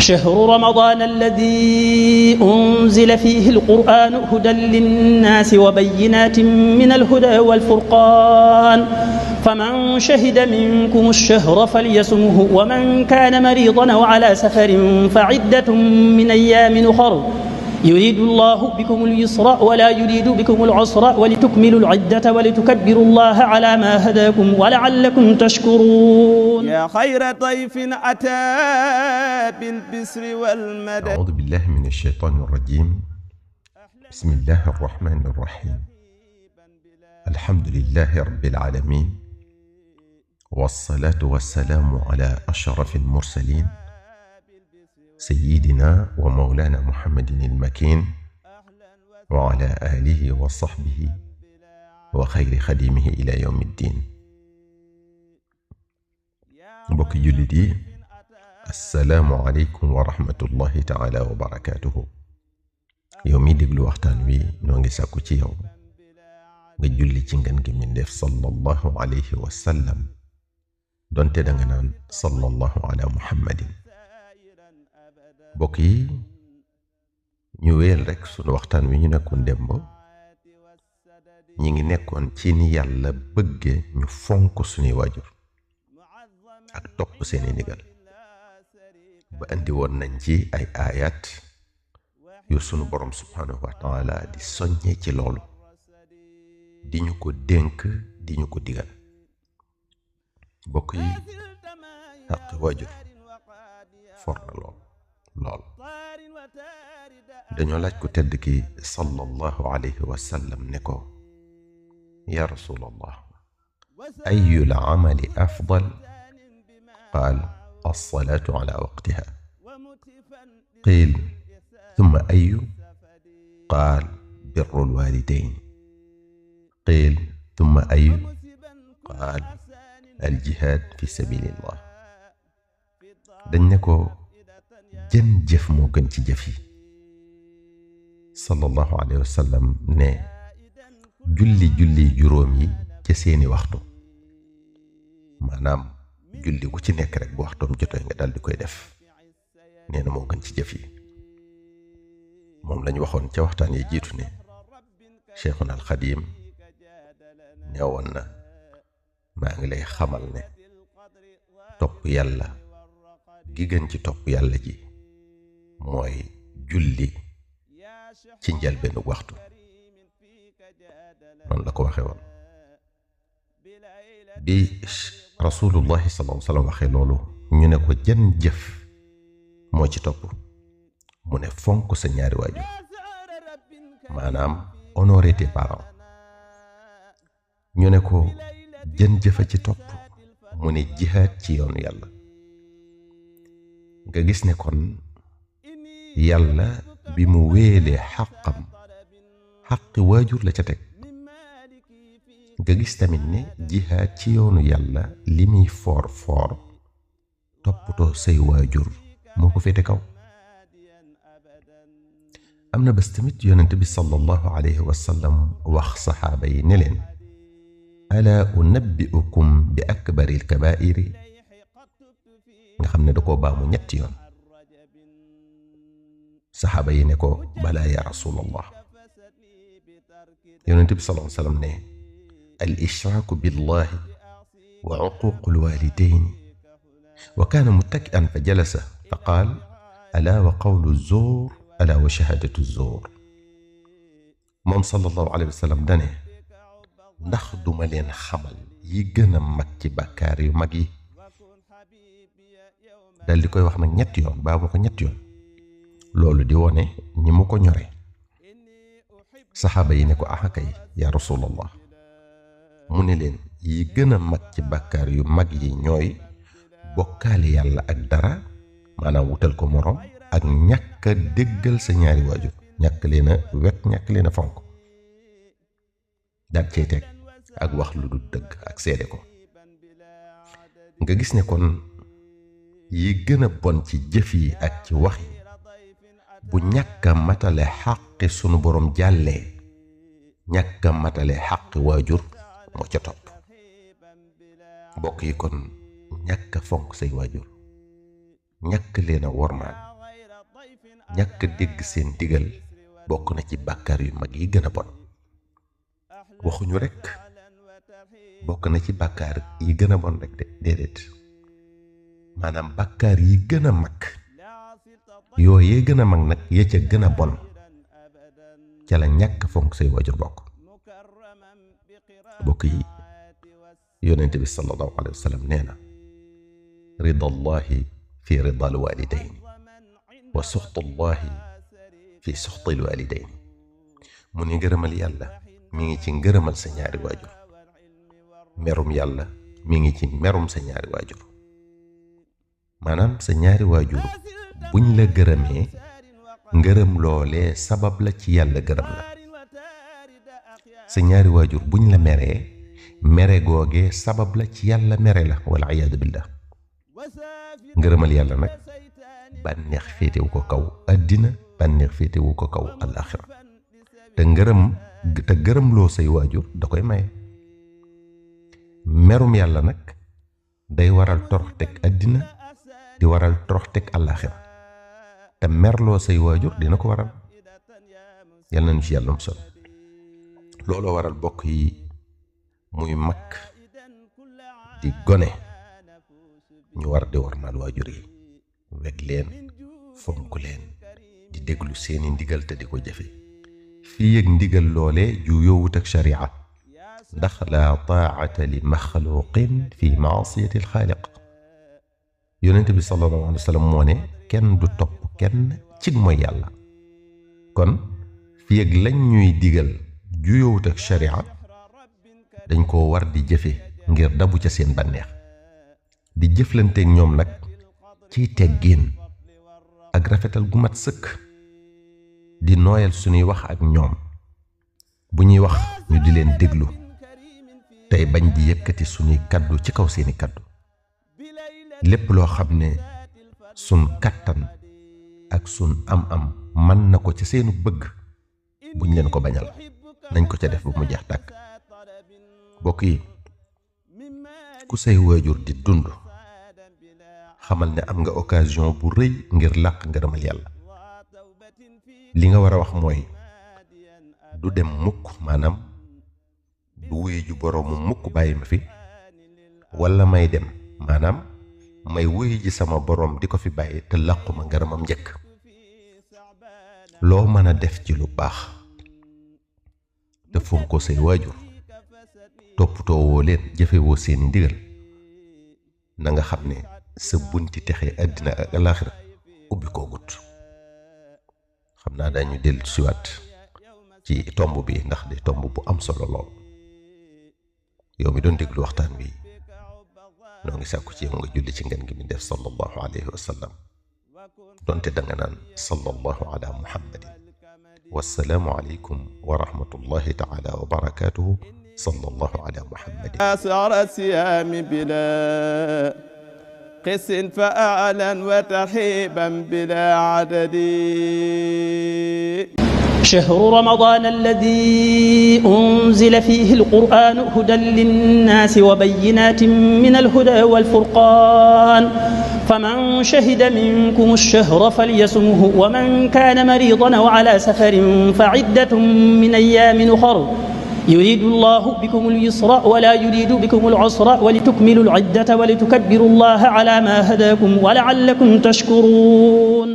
شهر رمضان الذي أنزل فيه القرآن هدى للناس وبينات من الهدى والفرقان فمن شهد منكم الشهر فليصمه ومن كان مريضا أو على سفر فعدة من أيام أخر يريد الله بكم اليسر ولا يريد بكم العسر ولتكملوا العدة ولتكبروا الله على ما هداكم ولعلكم تشكرون. يا خير ضيف أتى بالبسر والمدد. أعوذ بالله من الشيطان الرجيم. بسم الله الرحمن الرحيم. الحمد لله رب العالمين، والصلاة والسلام على أشرف المرسلين سيدنا ومولانا محمد المكين وعلى آله وصحبه وخير خديمه إلى يوم الدين. mbokk jullit yi, assalaamu aleykum wa rahmatullahi taala wa barakaatuhu. yow mi déglu waxtaan wi noo ngi sàkku ci yow nga julli ci ngën gi mbindéef sallallahu alayhi wa sallam, donte danga naan sallallahu ala muhammadin. mbokk yi, ñu wéyal rekk sunu waxtaan wi ñu nekkoon démb. ñi ngi nekkoon ci ni yàlla bëgge ñu fonk sunuy waajur ak topp seeni ndigal, ba andi woon nañ ci ay aayaat yu sunu borom subhanahu wa taala di soññee ci loolu, di ñu ko dénk, di ñu ko digal. mbokk yi, xaqi waajur for na lool dañoo laaj ko tedd ki sallallahu alayhi wa sallam ne ko, ya rasulallah, ayyul amali afdal? qaal alsalaatu ala waqtiha. qiil thumma ayyu? qaal birru lwalidayn. qiil thumma ayyu? qaal aljihaad fi sabilillah. dañ ne ko, jën jëf moo gën ci jëf yi? sallallahu alayhi wa sallam ne, julli juróom yi ca seeni waxtu, maanaam julli gu ci nekk rek bu waxtoom jotee nga dal di koy def, nee na moo gën ci jëf yi. moom lañu waxoon ca waxtaan yi jiitu ne Cheikhuna al Xadim neewoon na, maa ngi lay xamal ne topp yàlla gi gën ci topp yàlla ji mooy julli ci njëlbéenu waxtu. noonu la ko waxee woon. bi rasulullahi sallallahu alayhi wa sallam waxee loolu, ñu ne ko jën jëf moo ci topp? mu ne fonk sa ñaari waajur, maanaam honorer tes parents. ñu ne ko jën jëfa ci topp? mu ne jihaad ci yoonu yàlla. nga gis ne kon yàlla bi mu wéelee xaqi waajur la ca teg. nga gis tamit ne jihaad ci yoonu yàlla li muy foor toppatoo say waajur moo ko féete kaw. am na bés tamit yonent bi sallallahu alayhi wa sallam wax saxaaba yi ne leen, alaa unabbi'ukum bi akbaril kabaa'iri. nga xam ne da koo baamu ñetti yoon. saxaaba yi ne ko, balaa ya rasulallah. yonent bi sallallahu alayhi wa sallam ne, al ishraaku billahi wa uquuqu lwaalidayni. wa kaana muttaki'an fa jalasa fa qaal, alaa wa qawlu zuur, alaa wa shahaadatu zuur. moom sallallahu alayhi wa sallam dane, ndax duma leen xamal yi gën a mag ci bàkkaar yu mag yi? dal di koy wax nag ñetti yoon, baa mu ko ñetti yoon. loolu di wone ni mu ko ñore. saxaaba yi ne ko, ah kay yaa rasulallah. mu ne leen, yi gën a mag ci bàkkaar yu mag yi ñooy bokkaale yàlla ak dara, maanaam wutal ko moroom, ak ñàkk a déggal sa ñaari waajur, ñàkk leen a wekk, ñàkk leen a fonk. daat cey teg ak wax lu du dëgg ak seede ko. nga gis ne kon yi gën a bon ci jëf yi ak ci wax yi, bu ñàkk a matale xaqi sunu borom jàllee, ñàkk a matale xaqi waajur moo ca topp. mbokk yi, kon ñàkk a fonk say waajur, ñàkk leen a wormaal, ñàkk dégg seen digal bokk na ci bàkkaar yu mag yi gën a bon. waxuñu rekk bokk na ci bàkkaar yi gën a bon rek de déedéet, maanaam bàkkaar yi gën a mag, yooyee gën a mag nag ya ca gën a bon ca la ñàkk fonk say waajur bokk yi. yonent bi sallallahu alayhi wa sallam nee na ridallahi fi ridal walidayni wa suxtullahi fi suxtil walidayni. mu ni ngërëmal yàlla mi ngi ci ngërëmal sa ñaari waajur, merum yàlla mi ngi ci merum sa ñaari waajur. maanaam sa ñaari waajur buñ la gërëmee, ngërëm loolee sabab la ci yàlla gërëm la. sa ñaari waajur buñ la meree, mere googee sabab la ci yàlla mere la, wal iyaadu billah. ngërëmal yàlla nag bànneex féetewu ko kaw àddina, bànneex féetewu ko kaw alaaxira. te gërëm loo say waajur da koy maye. merum yàlla nag day waral torox teg àddina, di waral torox teg alaaxira. te merloo say waajur dina ko waral. yal nañu ci yàlla musal. looloo waral bokk yi, muy mag di gone, ñu war di wormaal waajur yi, weg leen, fonk leen, di déglu seeni ndigal te di ko jëfe. fii ak ndigal loole ju yowut ak sharia, ndax laa taa'ata li maxluqin fi maasiyati alxaaliq. yonent bi sallallahu alayhi wa sallam moo ne kenn du topp kenn ci mooy yàlla. kon fii ak lañ ñuy digal ju yowut ak sharia, dañ koo war di jëfe ngir dabu ca seen bànneex, di jëflanteeg ñoom nag ciy teggiin ak rafetal gu mat sëkk, di nooyal suñuy wax ak ñoom. bu ñuy wax ñu di leen déglu, tey bañ di yëkkati suñuy kaddu ci kaw seeni kaddu. lépp loo xam ne sun kattan ak sun am-am mën na ko ci seenu bëgg, buñ leen ko bañal, nañ ko ca def ba mu jeex tàkk. bokk yi, ku say waajur di dund, xamal ne am nga occasion bu rëy ngir làq ngërëmal yàlla. li nga war a wax mooy du dem mukk, maanaam du wuyu ju boroomu mukk bàyyi ma fi, walla may dem, maanaam may wuyu ji sama boroom di ko fi bàyyi te làquma ngërëmam njëkk. loo mën a def ci lu baax te fonko say waajur, toppatoo woo leen, jëfe woo seeni ndigal, na nga xam ne sa bunti texe àddina ak alaaxira ubbi koo gut. xam naa dañu dellu siwaat ci tomb bi, ndax di tomb bu am solo lool. yow mi doon déglu waxtaan wi, noo ngi sàkku ci yow nga julli ci ngeen gi mi def sallallahu alayhi wa sallam, donte danga naan sallallahu ala muhammadin. wassalaamu aleykum wa rahmatullahi taala wa barakatuhu. sallallahu ala muhammadin. أسعر الصيام بلا قس فأعلا وترحيبا بلا عدد. شهر رمضان الذي أنزل فيه القرآن هدى للناس وبينات من الهدى والفرقان فمن شهد منكم الشهر فليصمه ومن كان مريضا أو على سفر فعدة من أيام أخر يريد الله بكم اليسر ولا يريد بكم العسر ولتكملوا العدة ولتكبروا الله على ما هداكم ولعلكم تشكرون.